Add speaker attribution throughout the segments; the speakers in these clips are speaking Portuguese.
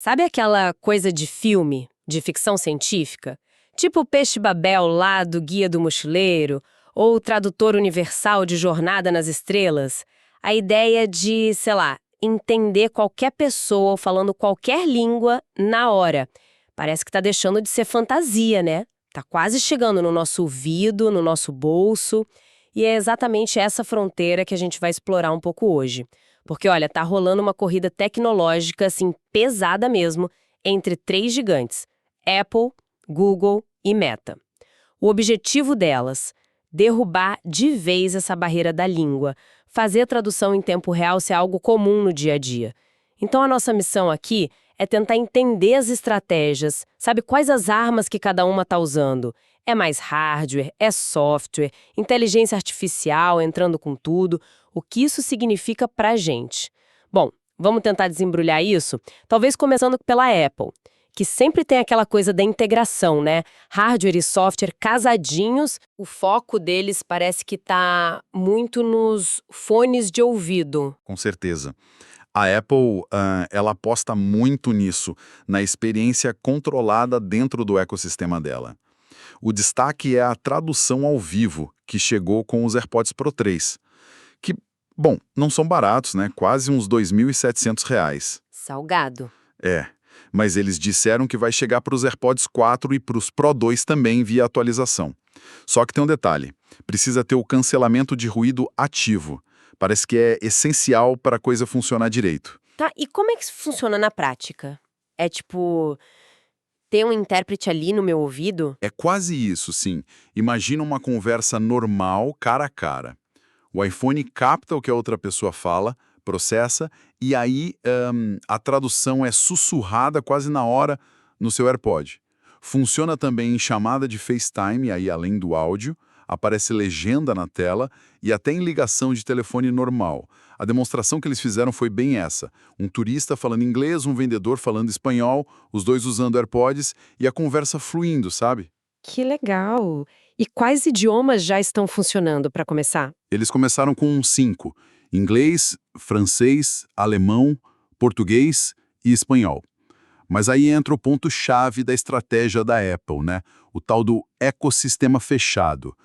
Speaker 1: Sabe aquela coisa de filme, de ficção científica? Tipo o Peixe-Babel lá do Guia do Mochileiro, ou o Tradutor Universal de Jornada nas Estrelas? A ideia de, sei lá, entender qualquer pessoa falando qualquer língua na hora. Parece que tá deixando de ser fantasia, né? Tá quase chegando no nosso ouvido, no nosso bolso. E é exatamente essa fronteira que a gente vai explorar um pouco hoje. Porque, olha, tá rolando uma corrida tecnológica, assim, pesada mesmo, entre três gigantes: Apple, Google e Meta. O objetivo delas: derrubar de vez essa barreira da língua, fazer a tradução em tempo real ser algo comum no dia a dia. Então, a nossa missão aqui é tentar entender as estratégias, sabe quais as armas que cada uma está usando. É mais hardware, é software, inteligência artificial entrando com tudo. O que isso significa pra gente? Bom, vamos tentar desembrulhar isso? Talvez começando pela Apple, que sempre tem aquela coisa da integração, né? Hardware e software casadinhos, o foco deles parece que tá muito nos fones de ouvido.
Speaker 2: Com certeza. A Apple, ela aposta muito nisso, na experiência controlada dentro do ecossistema dela. O destaque é a tradução ao vivo, que chegou com os AirPods Pro 3, que, bom, não são baratos, né? Quase uns R$ 2.700.
Speaker 1: Salgado.
Speaker 2: É, mas eles disseram que vai chegar para os AirPods 4 e para os Pro 2 também via atualização. Só que tem um detalhe, precisa ter o cancelamento de ruído ativo. Parece que é essencial para a coisa funcionar direito.
Speaker 1: Tá, e como é que isso funciona na prática? É tipo, ter um intérprete ali no meu ouvido?
Speaker 2: É quase isso, sim. Imagina uma conversa normal, cara a cara. O iPhone capta o que a outra pessoa fala, processa, e aí a tradução é sussurrada quase na hora no seu AirPod. Funciona também em chamada de FaceTime, aí além do áudio, aparece legenda na tela e até em ligação de telefone normal. A demonstração que eles fizeram foi bem essa. Um turista falando inglês, um vendedor falando espanhol, os dois usando AirPods e a conversa fluindo, sabe?
Speaker 1: Que legal! E quais idiomas já estão funcionando para começar?
Speaker 2: Eles começaram com 5: inglês, francês, alemão, português e espanhol. Mas aí entra o ponto-chave da estratégia da Apple, né? O tal do ecossistema fechado.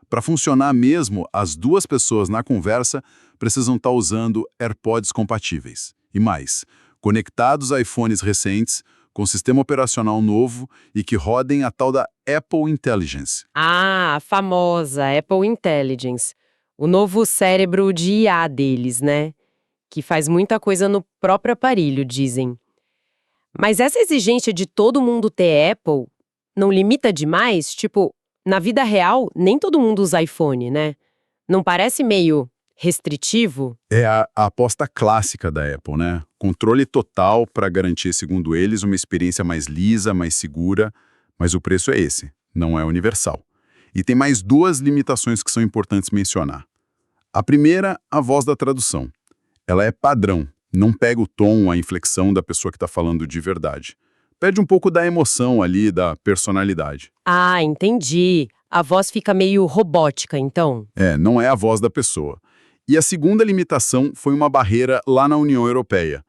Speaker 2: Para funcionar mesmo, as duas pessoas na conversa precisam estar usando AirPods compatíveis. E mais, conectados a iPhones recentes, com sistema operacional novo e que rodem a tal da Apple Intelligence.
Speaker 1: Ah, a famosa Apple Intelligence. O novo cérebro de IA deles, né? Que faz muita coisa no próprio aparelho, dizem. Mas essa exigência de todo mundo ter Apple não limita demais? Tipo, na vida real, nem todo mundo usa iPhone, né? Não parece meio restritivo?
Speaker 2: É a aposta clássica da Apple, né? Controle total para garantir, segundo eles, uma experiência mais lisa, mais segura, mas o preço é esse, não é universal. E tem mais duas limitações que são importantes mencionar. A primeira, a voz da tradução. Ela é padrão, não pega o tom, a inflexão da pessoa que está falando de verdade. Perde um pouco da emoção ali, da personalidade.
Speaker 1: Ah, entendi. A voz fica meio robótica, então.
Speaker 2: Não é a voz da pessoa. E a segunda limitação foi uma barreira lá na União Europeia.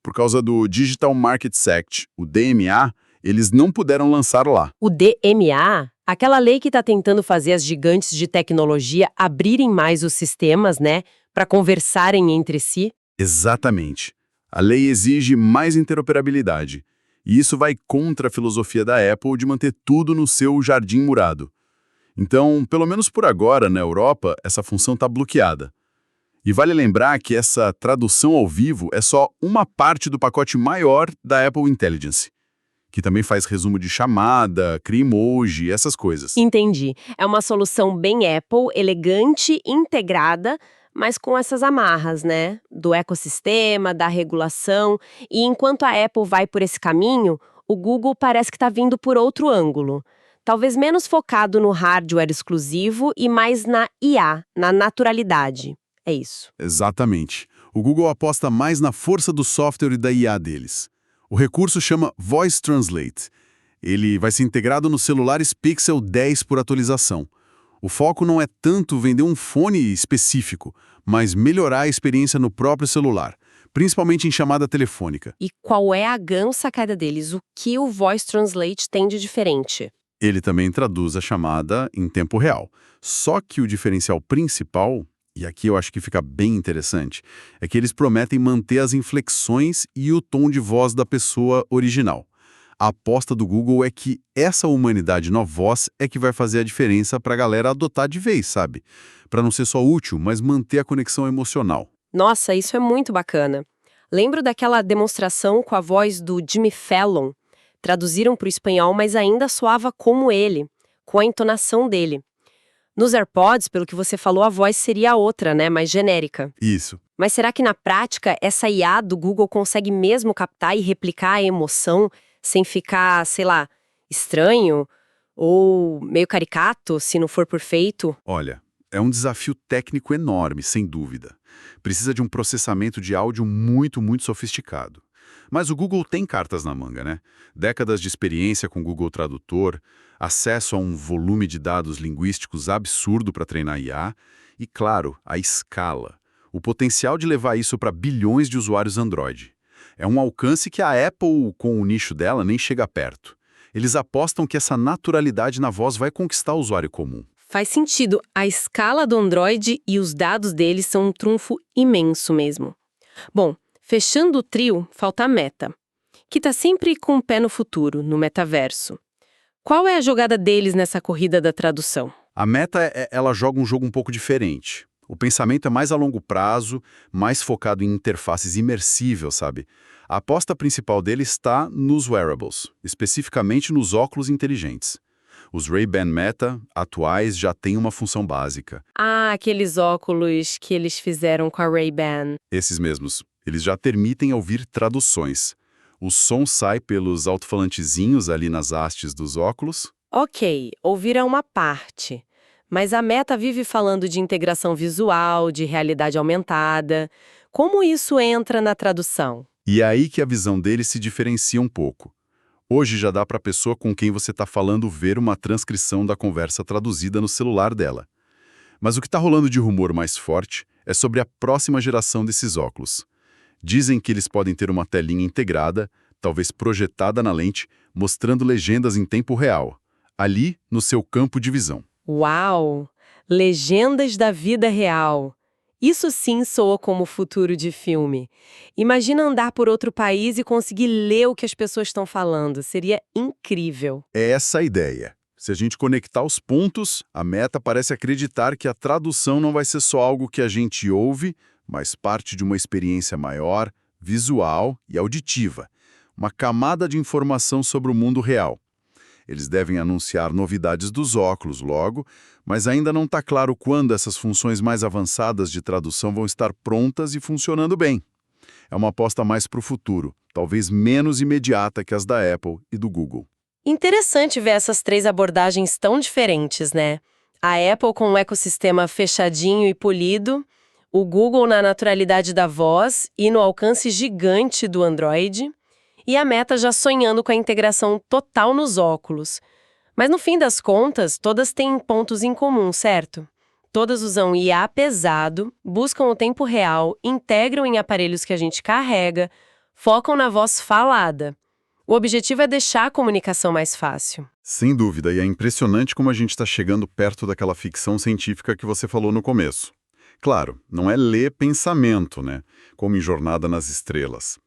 Speaker 2: Por causa do Digital Markets Act, o DMA, eles não puderam lançar lá.
Speaker 1: O DMA, aquela lei que está tentando fazer as gigantes de tecnologia abrirem mais os sistemas, né, para conversarem entre si.
Speaker 2: Exatamente. A lei exige mais interoperabilidade. E isso vai contra a filosofia da Apple de manter tudo no seu jardim murado. Então, pelo menos por agora, na Europa, essa função está bloqueada. E vale lembrar que essa tradução ao vivo é só uma parte do pacote maior da Apple Intelligence, que também faz resumo de chamada, cria emoji, essas coisas.
Speaker 1: Entendi. É uma solução bem Apple, elegante, integrada, mas com essas amarras, né? Do ecossistema, da regulação. E enquanto a Apple vai por esse caminho, o Google parece que está vindo por outro ângulo. Talvez menos focado no hardware exclusivo e mais na IA, na naturalidade. É isso.
Speaker 2: Exatamente. O Google aposta mais na força do software e da IA deles. O recurso chama Voice Translate. Ele vai ser integrado nos celulares Pixel 10 por atualização. O foco não é tanto vender um fone específico, mas melhorar a experiência no próprio celular, principalmente em chamada telefônica.
Speaker 1: E qual é a grande sacada deles? O que o Voice Translate tem de diferente?
Speaker 2: Ele também traduz a chamada em tempo real. Só que o diferencial principal, e aqui eu acho que fica bem interessante, é que eles prometem manter as inflexões e o tom de voz da pessoa original. A aposta do Google é que essa humanidade na voz é que vai fazer a diferença para a galera adotar de vez, sabe? Para não ser só útil, mas manter a conexão emocional.
Speaker 1: Nossa, isso é muito bacana. Lembro daquela demonstração com a voz do Jimmy Fallon. Traduziram para o espanhol, mas ainda soava como ele, com a entonação dele. Nos AirPods, pelo que você falou, a voz seria outra, né? Mais genérica.
Speaker 2: Isso.
Speaker 1: Mas será que na prática essa IA do Google consegue mesmo captar e replicar a emoção sem ficar, sei lá, estranho ou meio caricato, se não for perfeito?
Speaker 2: Olha, é um desafio técnico enorme, sem dúvida. Precisa de um processamento de áudio muito, muito sofisticado. Mas o Google tem cartas na manga, né? Décadas de experiência com o Google Tradutor, acesso a um volume de dados linguísticos absurdo para treinar IA e, claro, a escala. O potencial de levar isso para bilhões de usuários Android. É um alcance que a Apple, com o nicho dela, nem chega perto. Eles apostam que essa naturalidade na voz vai conquistar o usuário comum.
Speaker 1: Faz sentido. A escala do Android e os dados deles são um trunfo imenso mesmo. Bom, fechando o trio, falta a Meta, que está sempre com o pé no futuro, no metaverso. Qual é a jogada deles nessa corrida da tradução?
Speaker 2: A Meta, ela joga um jogo um pouco diferente. O pensamento é mais a longo prazo, mais focado em interfaces imersíveis, sabe? A aposta principal dele está nos wearables, especificamente nos óculos inteligentes. Os Ray-Ban Meta atuais já têm uma função básica.
Speaker 1: Ah, aqueles óculos que eles fizeram com a Ray-Ban.
Speaker 2: Esses mesmos, eles já permitem ouvir traduções. O som sai pelos alto-falantezinhos ali nas hastes dos óculos.
Speaker 1: Ok, ouvir é uma parte. Mas a Meta vive falando de integração visual, de realidade aumentada. Como isso entra na tradução?
Speaker 2: E é aí que a visão deles se diferencia um pouco. Hoje já dá para a pessoa com quem você está falando ver uma transcrição da conversa traduzida no celular dela. Mas o que está rolando de rumor mais forte é sobre a próxima geração desses óculos. Dizem que eles podem ter uma telinha integrada, talvez projetada na lente, mostrando legendas em tempo real, ali no seu campo de visão.
Speaker 1: Uau! Legendas da vida real. Isso sim soa como futuro de filme. Imagina andar por outro país e conseguir ler o que as pessoas estão falando. Seria incrível.
Speaker 2: É essa a ideia. Se a gente conectar os pontos, a Meta parece acreditar que a tradução não vai ser só algo que a gente ouve, mas parte de uma experiência maior, visual e auditiva. Uma camada de informação sobre o mundo real. Eles devem anunciar novidades dos óculos logo, mas ainda não está claro quando essas funções mais avançadas de tradução vão estar prontas e funcionando bem. É uma aposta mais para o futuro, talvez menos imediata que as da Apple e do Google.
Speaker 1: Interessante ver essas três abordagens tão diferentes, né? A Apple com um ecossistema fechadinho e polido, o Google na naturalidade da voz e no alcance gigante do Android, e a Meta já sonhando com a integração total nos óculos. Mas no fim das contas, todas têm pontos em comum, certo? Todas usam IA pesado, buscam o tempo real, integram em aparelhos que a gente carrega, focam na voz falada. O objetivo é deixar a comunicação mais fácil.
Speaker 2: Sem dúvida, e é impressionante como a gente está chegando perto daquela ficção científica que você falou no começo. Claro, não é ler pensamento, né? Como em Jornada nas Estrelas.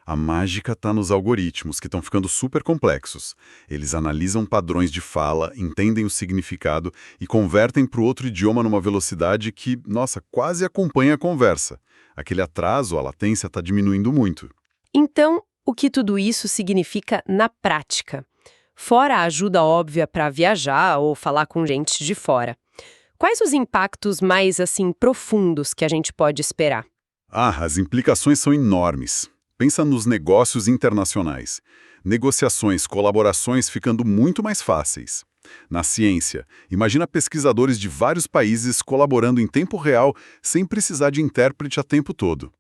Speaker 2: A mágica está nos algoritmos, que estão ficando super complexos. Eles analisam padrões de fala, entendem o significado e convertem para o outro idioma numa velocidade que, nossa, quase acompanha a conversa. Aquele atraso, a latência, está diminuindo muito.
Speaker 1: Então, o que tudo isso significa na prática? Fora a ajuda óbvia para viajar ou falar com gente de fora. Quais os impactos mais, profundos que a gente pode esperar?
Speaker 2: As implicações são enormes. Pensa nos negócios internacionais. Negociações, colaborações ficando muito mais fáceis. Na ciência, imagina pesquisadores de vários países colaborando em tempo real sem precisar de intérprete a tempo todo.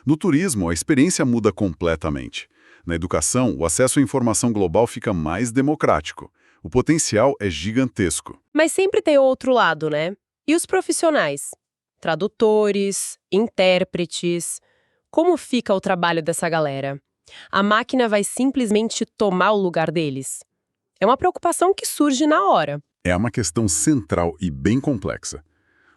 Speaker 2: No turismo, a experiência muda completamente. Na educação, o acesso à informação global fica mais democrático. O potencial é gigantesco.
Speaker 1: Mas sempre tem outro lado, né? E os profissionais? Tradutores, intérpretes. Como fica o trabalho dessa galera? A máquina vai simplesmente tomar o lugar deles? É uma preocupação que surge na hora.
Speaker 3: É uma questão central e bem complexa.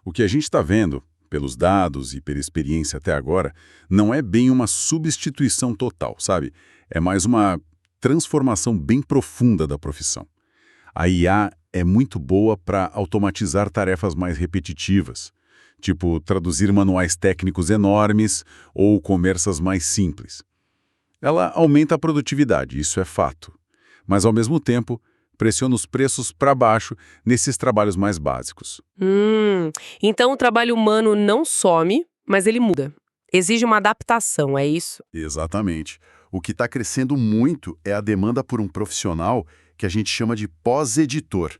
Speaker 3: O que a gente está vendo, pelos dados e pela experiência até agora, não é bem uma substituição total, sabe? É mais uma transformação bem profunda da profissão. A IA é muito boa para automatizar tarefas mais repetitivas, tipo traduzir manuais técnicos enormes ou conversas mais simples. Ela aumenta a produtividade, isso é fato. Mas, ao mesmo tempo, pressiona os preços para baixo nesses trabalhos mais básicos.
Speaker 1: Então o trabalho humano não some, mas ele muda. Exige uma adaptação, é isso?
Speaker 2: Exatamente. O que está crescendo muito é a demanda por um profissional que a gente chama de pós-editor.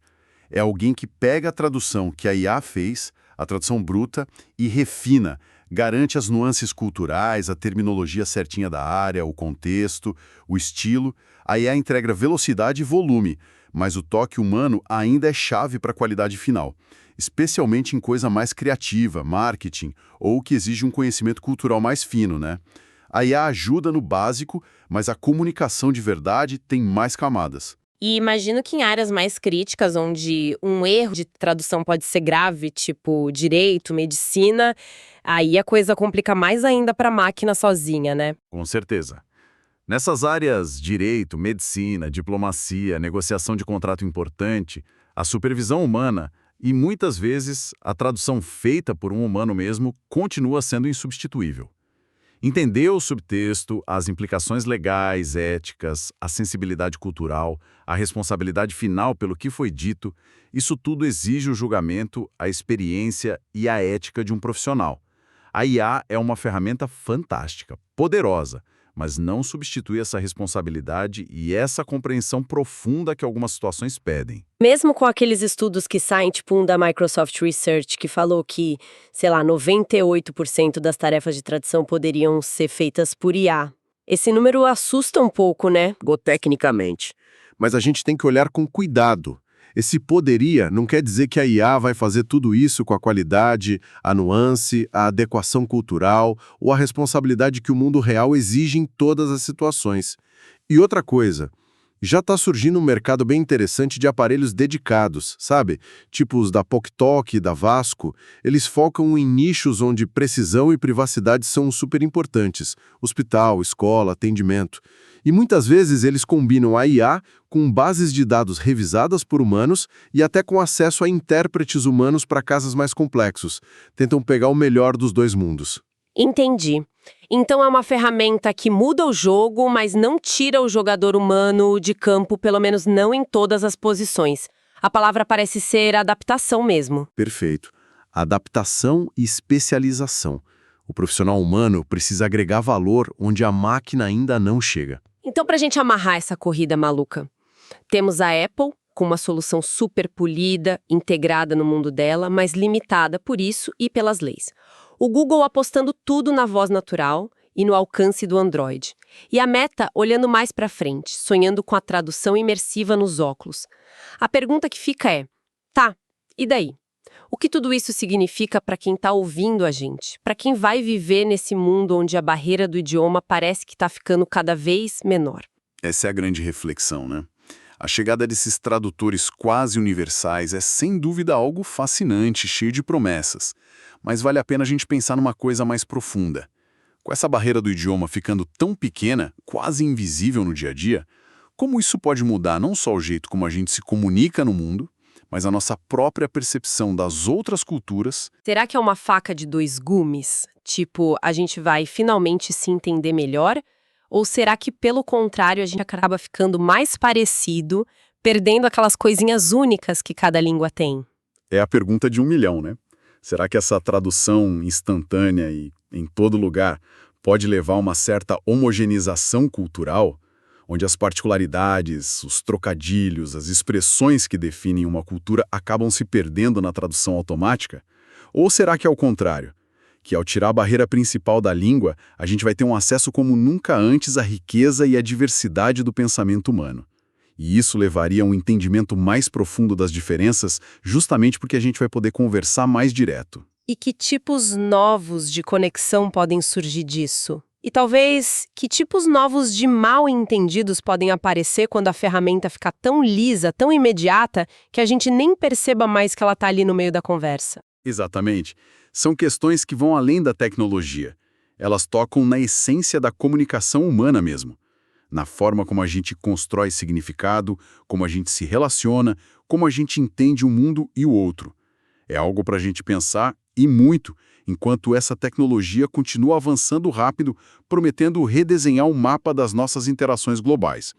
Speaker 2: É alguém que pega a tradução que a IA fez, a tradução bruta, e refina, garante as nuances culturais, a terminologia certinha da área, o contexto, o estilo. A IA entrega velocidade e volume, mas o toque humano ainda é chave para a qualidade final, especialmente em coisa mais criativa, marketing, ou que exige um conhecimento cultural mais fino, né? A IA ajuda no básico, mas a comunicação de verdade tem mais camadas.
Speaker 1: E imagino que em áreas mais críticas, onde um erro de tradução pode ser grave, tipo direito, medicina, aí a coisa complica mais ainda para a máquina sozinha, né?
Speaker 2: Com certeza. Nessas áreas direito, medicina, diplomacia, negociação de contrato importante, a supervisão humana e, muitas vezes, a tradução feita por um humano mesmo continua sendo insubstituível. Entender o subtexto, as implicações legais, éticas, a sensibilidade cultural, a responsabilidade final pelo que foi dito, isso tudo exige o julgamento, a experiência e a ética de um profissional. A IA é uma ferramenta fantástica, poderosa, mas não substitui essa responsabilidade e essa compreensão profunda que algumas situações pedem.
Speaker 1: Mesmo com aqueles estudos que saem, tipo um da Microsoft Research, que falou que, sei lá, 98% das tarefas de tradução poderiam ser feitas por IA. Esse número assusta um pouco, né?
Speaker 4: Tecnicamente. Mas a gente tem que olhar com cuidado. Esse poderia não quer dizer que a IA vai fazer tudo isso com a qualidade, a nuance, a adequação cultural ou a responsabilidade que o mundo real exige em todas as situações. E outra coisa, já está surgindo um mercado bem interessante de aparelhos dedicados, sabe? Tipo os da PocTalk e da Vasco. Eles focam em nichos onde precisão e privacidade são super importantes. Hospital, escola, atendimento. E muitas vezes eles combinam a IA com bases de dados revisadas por humanos e até com acesso a intérpretes humanos para casos mais complexos. Tentam pegar o melhor dos dois mundos.
Speaker 1: Entendi. Então é uma ferramenta que muda o jogo, mas não tira o jogador humano de campo, pelo menos não em todas as posições. A palavra parece ser adaptação mesmo.
Speaker 4: Perfeito. Adaptação e especialização. O profissional humano precisa agregar valor onde a máquina ainda não chega.
Speaker 1: Então, para a gente amarrar essa corrida maluca, temos a Apple com uma solução super polida, integrada no mundo dela, mas limitada por isso e pelas leis. O Google apostando tudo na voz natural e no alcance do Android. E a Meta olhando mais para frente, sonhando com a tradução imersiva nos óculos. A pergunta que fica é, tá, e daí? O que tudo isso significa para quem está ouvindo a gente? Para quem vai viver nesse mundo onde a barreira do idioma parece que está ficando cada vez menor?
Speaker 2: Essa é a grande reflexão, né? A chegada desses tradutores quase universais é sem dúvida algo fascinante, cheio de promessas. Mas vale a pena a gente pensar numa coisa mais profunda. Com essa barreira do idioma ficando tão pequena, quase invisível no dia a dia, como isso pode mudar não só o jeito como a gente se comunica no mundo, mas a nossa própria percepção das outras culturas?
Speaker 1: Será que é uma faca de dois gumes? Tipo, a gente vai finalmente se entender melhor? Ou será que, pelo contrário, a gente acaba ficando mais parecido, perdendo aquelas coisinhas únicas que cada língua tem?
Speaker 2: É a pergunta de 1 milhão, né? Será que essa tradução instantânea e em todo lugar pode levar a uma certa homogeneização cultural, onde as particularidades, os trocadilhos, as expressões que definem uma cultura acabam se perdendo na tradução automática? Ou será que é o contrário? Que ao tirar a barreira principal da língua, a gente vai ter um acesso como nunca antes à riqueza e à diversidade do pensamento humano. E isso levaria a um entendimento mais profundo das diferenças, justamente porque a gente vai poder conversar mais direto.
Speaker 1: E que tipos novos de conexão podem surgir disso? E talvez, que tipos novos de mal-entendidos podem aparecer quando a ferramenta ficar tão lisa, tão imediata, que a gente nem perceba mais que ela está ali no meio da conversa?
Speaker 2: Exatamente. São questões que vão além da tecnologia. Elas tocam na essência da comunicação humana mesmo. Na forma como a gente constrói significado, como a gente se relaciona, como a gente entende o mundo e o outro. É algo para a gente pensar, e muito, enquanto essa tecnologia continua avançando rápido, prometendo redesenhar um mapa das nossas interações globais.